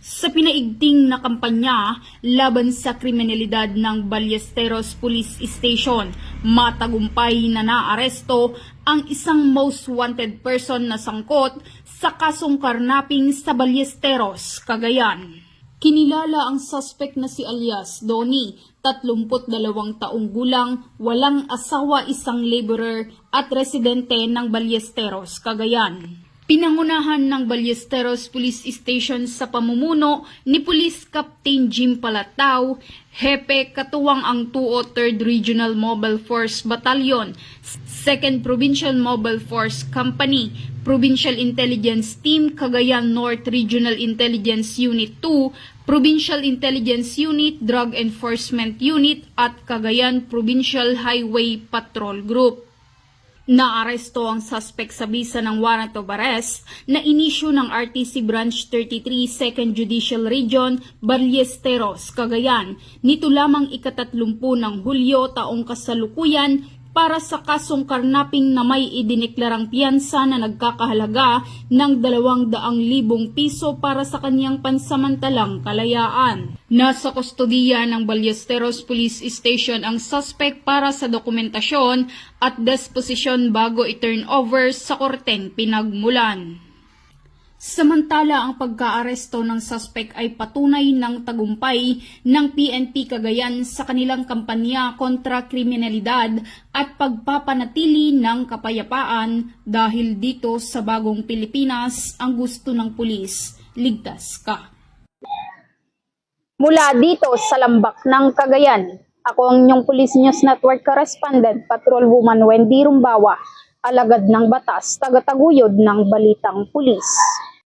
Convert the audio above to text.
Sa pinaigting na kampanya laban sa kriminalidad ng Ballesteros Police Station, matagumpay na naaresto ang isang most wanted person na sangkot sa kasong karnaping sa Ballesteros, Cagayan. Kinilala ang suspect na si alias Donnie, 32 taong gulang, walang asawa, isang laborer at residente ng Ballesteros, Cagayan. Pinangunahan ng Ballesteros Police Station sa pamumuno ni Police Captain Jim Palatao, Hepe katuwang ang 203rd Regional Mobile Force Battalion, 2nd Provincial Mobile Force Company, Provincial Intelligence Team, Cagayan North Regional Intelligence Unit 2, Provincial Intelligence Unit, Drug Enforcement Unit at Cagayan Provincial Highway Patrol Group. Naaresto ang suspect sa bisa ng warrant of arrest na inisyu ng RTC Branch 33 2nd Judicial Region, Ballesteros, Cagayan, nito lamang ika-30 ng Hulyo taong kasalukuyan para sa kasong karnaping na may idineklarang piyansa na nagkakahalaga ng 200,000 piso para sa kanyang pansamantalang kalayaan. Nasa kustodiya ng Ballesteros Police Station ang suspect para sa dokumentasyon at disposisyon bago i-turn over sa korteng pinagmulan. Samantala, ang pagkaaresto ng suspect ay patunay ng tagumpay ng PNP Cagayan sa kanilang kampanya kontra kriminalidad at pagpapanatili ng kapayapaan dahil dito sa bagong Pilipinas ang gusto ng pulis, ligtas ka. Mula dito sa Lambak ng Cagayan, ako ang inyong Police News Network Correspondent, Patrolwoman Wendy Rumbawa, alagad ng batas, tagataguyod ng balitang pulis.